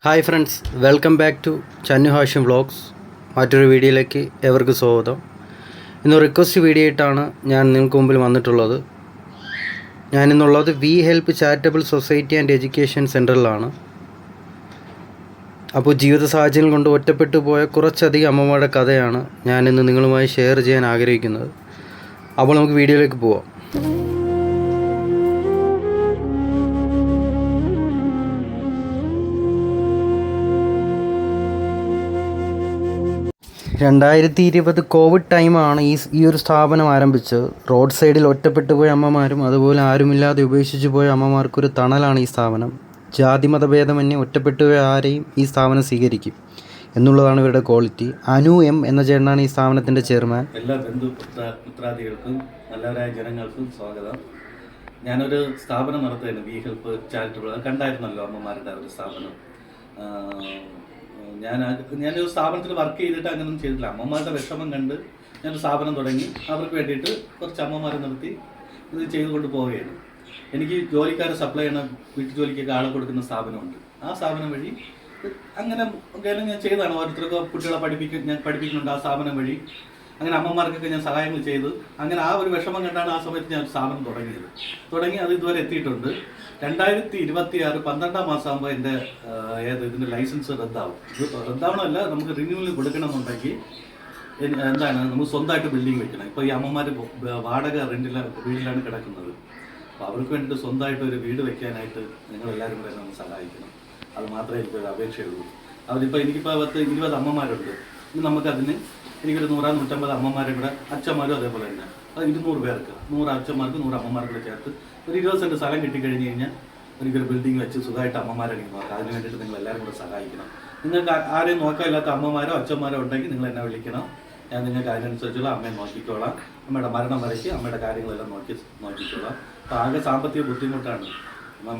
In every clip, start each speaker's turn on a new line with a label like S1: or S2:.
S1: Hi friends, welcome back to Channu Hashim vlogs. മറ്റൊരു വീഡിയോയിലേക്ക് എവർക്കും സ്വാഗതം. ഇന്ന് റിക്വസ്റ്റ് വീഡിയോ ആയിട്ടാണ് ഞാൻ നിങ്ങൾക്ക് മുമ്പിൽ വന്നിട്ടുള്ളത്. ഞാനിന്നുള്ളത് we help charitable society and education സെൻറ്ററിലാണ്. അപ്പോൾ ജീവിത സാഹചര്യം കൊണ്ട് ഒറ്റപ്പെട്ടു പോയ കുറച്ചധികം അമ്മമാരുടെ കഥയാണ് ഞാനിന്ന് നിങ്ങളുമായി ഷെയർ ചെയ്യാൻ ആഗ്രഹിക്കുന്നത്. അപ്പോൾ നമുക്ക് വീഡിയോയിലേക്ക് പോവാം. 2020 കോവിഡ് ടൈമാണ് ഈ ഒരു സ്ഥാപനം ആരംഭിച്ചത്. റോഡ് സൈഡിൽ ഒറ്റപ്പെട്ടു പോയ അമ്മമാരും അതുപോലെ ആരുമില്ലാതെ ഉപേക്ഷിച്ചു പോയ അമ്മമാർക്കൊരു തണലാണ് ഈ സ്ഥാപനം. ജാതി മതഭേദമന്യേ ഒറ്റപ്പെട്ടു പോയ ആരെയും ഈ സ്ഥാപനം സ്വീകരിക്കും എന്നുള്ളതാണ് ഇവരുടെ ക്വാളിറ്റി. അനു എം എന്ന ചേട്ടനാണ് ഈ സ്ഥാപനത്തിൻ്റെ ചെയർമാൻ.
S2: എല്ലാ ബന്ധുപുത്രാദികൾക്കും നല്ലവരായ ജനങ്ങൾക്കും സ്വാഗതം. ഞാനൊരു സ്ഥാപനം നടത്തുകയാണ്, വി ഹെൽപ്പ് ചാരിറ്റബിൾ. അത് കണ്ടായിരുന്നല്ലോ അമ്മമാരുടെ ഒരു സ്ഥാപനം. ഞാനൊരു സ്ഥാപനത്തിൽ വർക്ക് ചെയ്തിട്ട് അങ്ങനെയൊന്നും ചെയ്തിട്ടില്ല. അമ്മമാരുടെ വിഷമം കണ്ട് ഞാനൊരു സ്ഥാപനം തുടങ്ങി. അവർക്ക് വേണ്ടിയിട്ട് കുറച്ച് അമ്മമാരെ നിർത്തി ഇത് ചെയ്തുകൊണ്ട് പോവുകയാണ്. എനിക്ക് ജോലിക്കാരെ സപ്ലൈ ചെയ്യണ വീട്ടു ജോലിക്കൊക്കെ ആളെ കൊടുക്കുന്ന സ്ഥാപനമുണ്ട്. ആ സ്ഥാപനം വഴി അങ്ങനെ ഞാൻ ചെയ്തതാണ്. ഓരോരുത്തർക്കും കുട്ടികളെ ഞാൻ പഠിപ്പിക്കുന്നുണ്ട്. ആ സ്ഥാപനം വഴി അങ്ങനെ അമ്മമാർക്കൊക്കെ ഞാൻ സഹായങ്ങൾ ചെയ്തു. അങ്ങനെ ആ ഒരു വിഷമം കണ്ടാണ് ആ സമയത്ത് ഞാൻ സ്ഥാപനം തുടങ്ങി. അത് ഇതുവരെ എത്തിയിട്ടുണ്ട്. 2026 12-ാം മാസമാകുമ്പോൾ എൻ്റെ ഇതിൻ്റെ ലൈസൻസ് റദ്ദാവും. ഇത് റദ്ദാവണമല്ല, നമുക്ക് റിന്യൂവൽ കൊടുക്കണമെന്നുണ്ടെങ്കിൽ എന്താണ്, നമുക്ക് സ്വന്തമായിട്ട് ബിൽഡിംഗ് വെക്കണം. ഇപ്പോൾ ഈ അമ്മമാർ വാടക വീട്ടിലാണ് കിടക്കുന്നത്. അപ്പോൾ അവർക്ക് വേണ്ടിയിട്ട് സ്വന്തമായിട്ട് ഒരു വീട് വെക്കാനായിട്ട് നിങ്ങളെല്ലാവരും കൂടെ നമ്മൾ സഹായിക്കണം. അത് മാത്രമേ എനിക്കൊരു അപേക്ഷയുള്ളൂ. എനിക്കിപ്പോൾ 20 അമ്മമാരുണ്ട്. ഇനി നമുക്കതിന് എനിക്കൊരു 100-150 അമ്മമാരെ കൂടെ, അച്ഛന്മാരും അതേപോലെ തന്നെ, അത് 200 പേർക്ക്, 100 അച്ഛന്മാർക്ക് 100 അമ്മമാർക്ക് കൂടെ ചേർത്ത് ഒരു 20 സെൻറ്റ് സ്ഥലം കിട്ടിക്കഴിഞ്ഞ് കഴിഞ്ഞാൽ എനിക്കൊരു ബിൽഡിംഗ് വെച്ച് സുഖമായിട്ട് അമ്മമാരെ എനിക്ക് നോക്കാം. അതിന് വേണ്ടിയിട്ട് നിങ്ങൾ എല്ലാവരും കൂടെ സഹായിക്കണം. നിങ്ങൾക്ക് ആരെയും നോക്കാനില്ലാത്ത അമ്മമാരോ അച്ഛന്മാരോ ഉണ്ടെങ്കിൽ നിങ്ങൾ എന്നെ വിളിക്കണം. ഞാൻ നിങ്ങൾക്ക് അതിനനുസരിച്ചുള്ള അമ്മയെ നോക്കിക്കോളാം. അമ്മയുടെ മരണം വരയ്ക്ക് അമ്മയുടെ കാര്യങ്ങളെല്ലാം നോക്കിക്കോളാം. അപ്പോൾ ആകെ സാമ്പത്തിക ബുദ്ധിമുട്ടാണ്.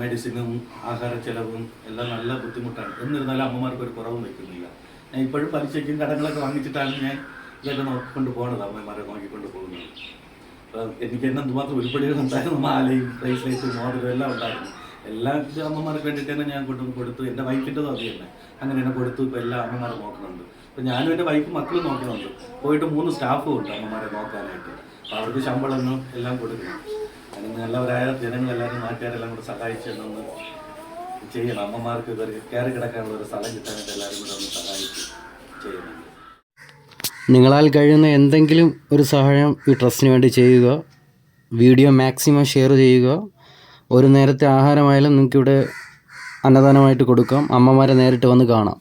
S2: മെഡിസിനും ആഹാര ചെലവും എല്ലാം നല്ല ബുദ്ധിമുട്ടാണ്. എന്നിരുന്നാലും അമ്മമാർക്ക് ഒരു കുറവും വയ്ക്കുന്നില്ല. ഞാൻ ഇപ്പോഴും പലിശയ്ക്കും കടങ്ങളൊക്കെ വാങ്ങിച്ചിട്ടാണ് ഞാൻ ഇതൊക്കെ നോക്കിക്കൊണ്ട് പോകുന്നത്, അമ്മമാരെ നോക്കിക്കൊണ്ട് പോകുന്നത്. അപ്പോൾ എനിക്ക് തന്നെ എന്തുമാത്രം ഉരുപ്പടികൾ ഉണ്ടായിരുന്നു. മാലയും ബ്രേസ്ലെറ്റും മോതിരം എല്ലാം ഉണ്ടായിരുന്നു. എല്ലാ അമ്മമാർക്ക് വേണ്ടിയിട്ട് തന്നെ ഞാൻ കൊടുത്തു. എൻ്റെ വൈഫിൻ്റെതും അത് തന്നെ അങ്ങനെ തന്നെ കൊടുത്തു. ഇപ്പോൾ എല്ലാ അമ്മമാരെ നോക്കുന്നുണ്ട്. ഇപ്പോൾ ഞാനും എൻ്റെ വൈഫും മക്കളും നോക്കുന്നുണ്ട്. പോയിട്ട് 3 സ്റ്റാഫും ഉണ്ട് അമ്മമാരെ നോക്കാനായിട്ട്. അപ്പോൾ അവർക്ക് ശമ്പളമൊന്നും എല്ലാം കൊടുക്കണം. അങ്ങനെ നല്ലവരായ ജനങ്ങളെല്ലാവരും നാട്ടുകാരെല്ലാം കൂടെ സഹായിച്ചെന്നൊന്ന് ചെയ്യണം. അമ്മമാർക്ക് കയറി കിടക്കാനുള്ള ഒരു സ്ഥലം കിട്ടാനായിട്ട് എല്ലാവരും കൂടെ ഒന്ന് സഹായിച്ച് ചെയ്യണം.
S1: നിങ്ങളാൽ കഴിയുന്ന എന്തെങ്കിലും ഒരു സഹായം ഈ ട്രസ്റ്റിന് വേണ്ടി ചെയ്യുക. വീഡിയോ മാക്സിമം ഷെയർ ചെയ്യുക. ഒരു നേരത്തെ ആഹാരമായാലും നിങ്ങൾക്കിവിടെ അന്നദാനമായിട്ട് കൊടുക്കാം. അമ്മമാരെ നേരിട്ട് വന്ന് കാണാം.